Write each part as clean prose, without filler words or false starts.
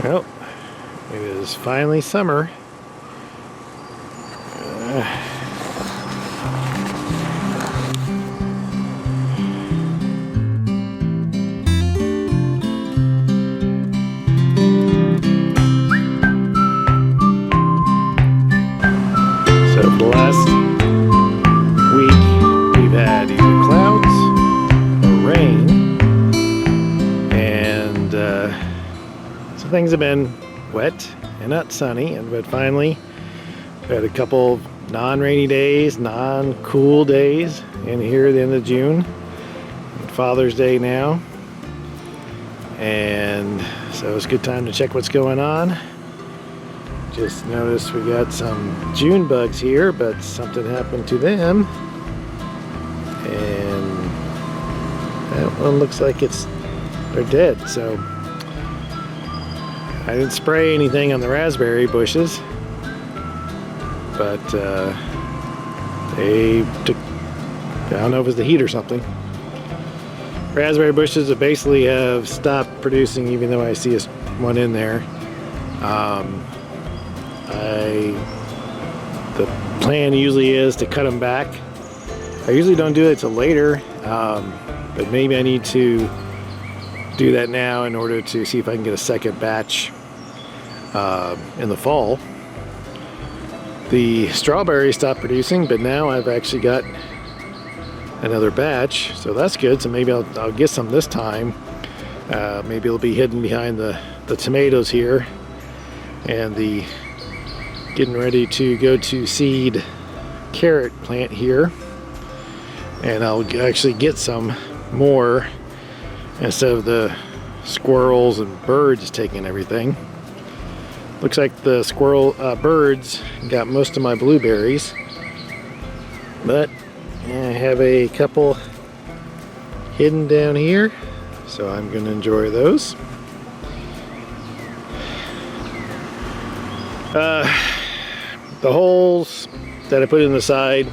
Well, it is finally summer. So for the last week, we've had either clouds or rain, and so things have been wet and not sunny, but finally we had a couple non-rainy days, non-cool days in here at the end of June. Father's Day now, and so it's a good time to check what's going on. Just noticed we got some June bugs here, but something happened to them, and that one looks like they're dead. So I didn't spray anything on the raspberry bushes, but they took, I don't know if it was the heat or something. Raspberry bushes that basically have stopped producing, even though I see one in there. The plan usually is to cut them back. I usually don't do it till later, but maybe I need to do that now in order to see if I can get a second batch in the fall. The strawberries stopped producing, but now I've actually got another batch, so that's good. So maybe I'll get some this time. Maybe it'll be hidden behind the tomatoes here, and the getting ready to go to seed carrot plant here, and I'll actually get some more instead of the squirrels and birds taking everything. Looks like the birds got most of my blueberries, but I have a couple hidden down here, so I'm going to enjoy those. The holes that I put in the side,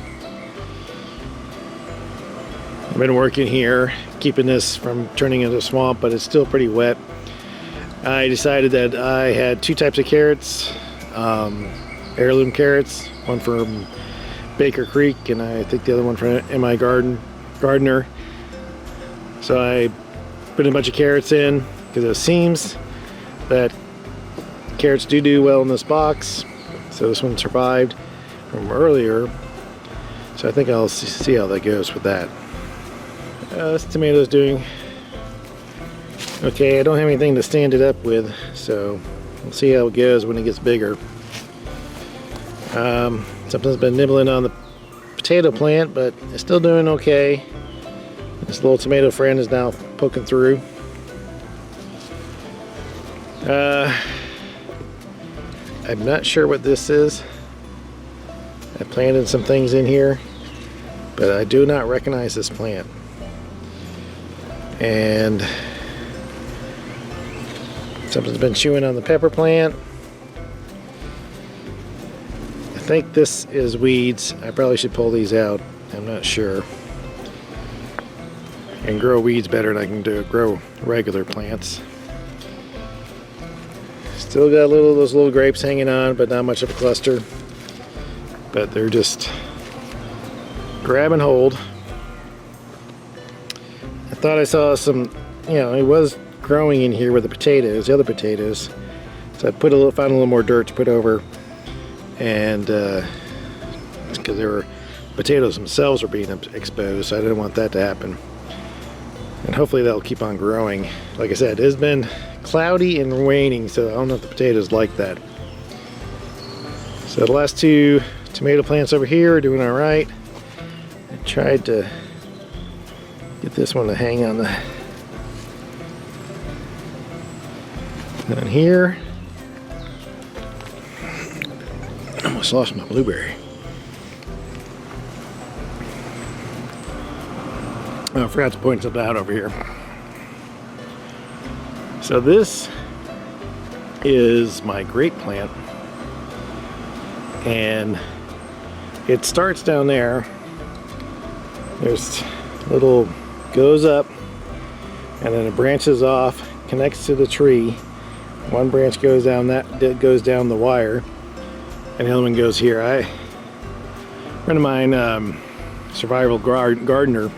I've been working here, keeping this from turning into a swamp, but it's still pretty wet. I decided that I had two types of carrots, heirloom carrots, one from Baker Creek, and I think the other one from MI Gardener. So I put a bunch of carrots in because it seems that carrots do well in this box. So this one survived from earlier, so I think I'll see how that goes with that. This tomato's doing okay. I don't have anything to stand it up with, so we'll see how it goes when it gets bigger. Something's been nibbling on the potato plant, but it's still doing okay. This little tomato friend is now poking through. I'm not sure what this is. I planted some things in here, but I do not recognize this plant. And something's been chewing on the pepper plant. I think this is weeds. I probably should pull these out. I'm not sure. I can grow weeds better than I can grow regular plants. Still got those little grapes hanging on, but not much of a cluster. But they're just grab and hold. I thought I saw some, it was growing in here with the other potatoes. So I found a little more dirt to put over, and it's because potatoes themselves are being exposed, so I didn't want that to happen. And hopefully that'll keep on growing. Like I said, it has been cloudy and raining, so I don't know if the potatoes like that. So the last two tomato plants over here are doing all right. I tried to get this one to hang on here. I almost lost my blueberry. Oh, I forgot to point something out over here. So this is my grape plant, and it starts down there. There's goes up, and then it branches off, connects to the tree, One branch goes down the wire, and the other one goes here. A friend of mine, survival gardener,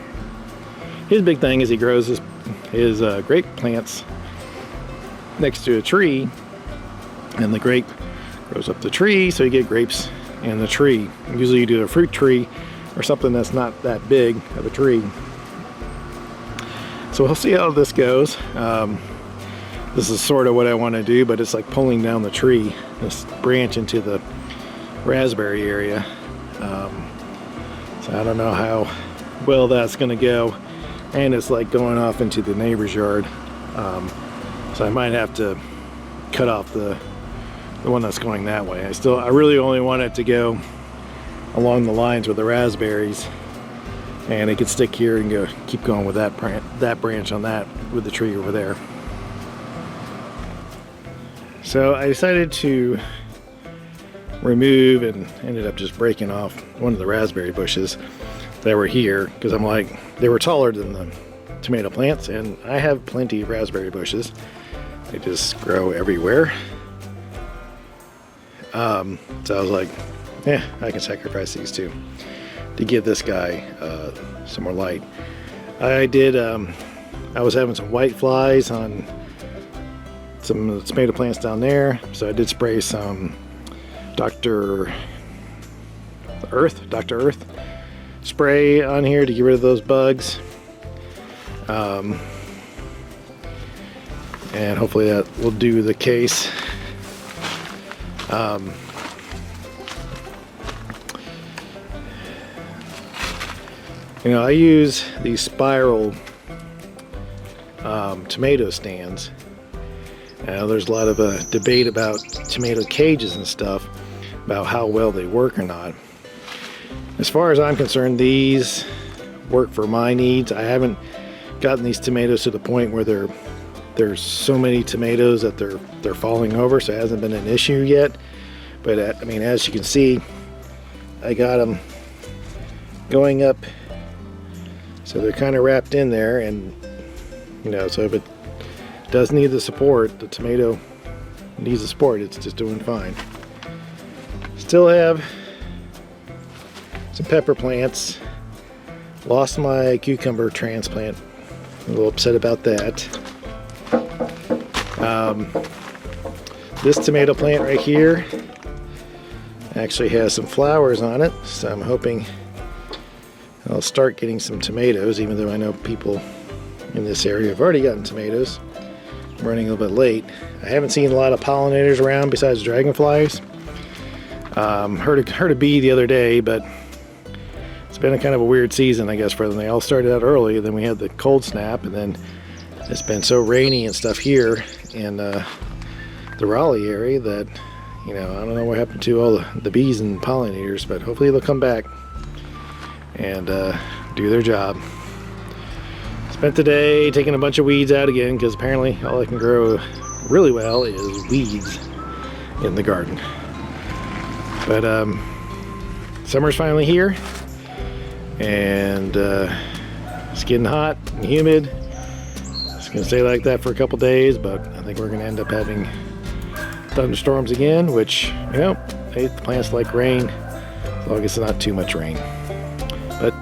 his big thing is he grows his grape plants next to a tree, and the grape grows up the tree, so you get grapes in the tree. Usually you do a fruit tree or something that's not that big of a tree. So we'll see how this goes. This is sort of what I want to do, but it's like pulling down the tree, this branch into the raspberry area. So I don't know how well that's going to go, and it's like going off into the neighbor's yard. So I might have to cut off the one that's going that way. I really only want it to go along the lines with the raspberries, and it could stick here and keep going with that branch on that with the tree over there. So I decided to remove and ended up just breaking off one of the raspberry bushes that were here, because I'm like, they were taller than the tomato plants, and I have plenty of raspberry bushes. They just grow everywhere. So I was like, yeah, I can sacrifice these two to give this guy some more light. I was having some white flies on some of the tomato plants down there, so I did spray some Dr. Earth spray on here to get rid of those bugs. And hopefully that will do the case. You know, I use these spiral tomato stands. There's a lot of debate about tomato cages and stuff, about how well they work or not. As far as I'm concerned, these work for my needs. I haven't gotten these tomatoes to the point where there's so many tomatoes that they're falling over, so it hasn't been an issue yet. But I mean, as you can see, I got them going up, so they're kind of wrapped in there, and you know, so if it does need the support, the tomato needs the support, it's just doing fine. Still have some pepper plants. Lost my cucumber transplant. A little upset about that. This tomato plant right here actually has some flowers on it, so I'm hoping I'll start getting some tomatoes, even though I know people in this area have already gotten tomatoes. I'm running a little bit late. I haven't seen a lot of pollinators around besides dragonflies. Heard a bee the other day, but it's been a kind of a weird season, I guess, for them. They all started out early, and then we had the cold snap, and then it's been so rainy and stuff here in the Raleigh area that, you know, I don't know what happened to all the bees and pollinators, but hopefully they'll come back and do their job. Spent the day taking a bunch of weeds out again, because apparently all I can grow really well is weeds in the garden. But summer's finally here, and it's getting hot and humid. It's gonna stay like that for a couple days, but I think we're gonna end up having thunderstorms again, which, you know, hey, the plants like rain, as long as it's not too much rain. But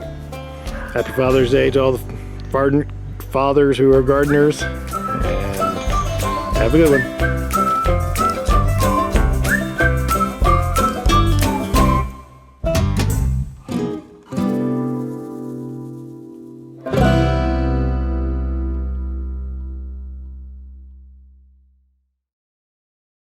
happy Father's Day to all the fathers who are gardeners, and have a good one.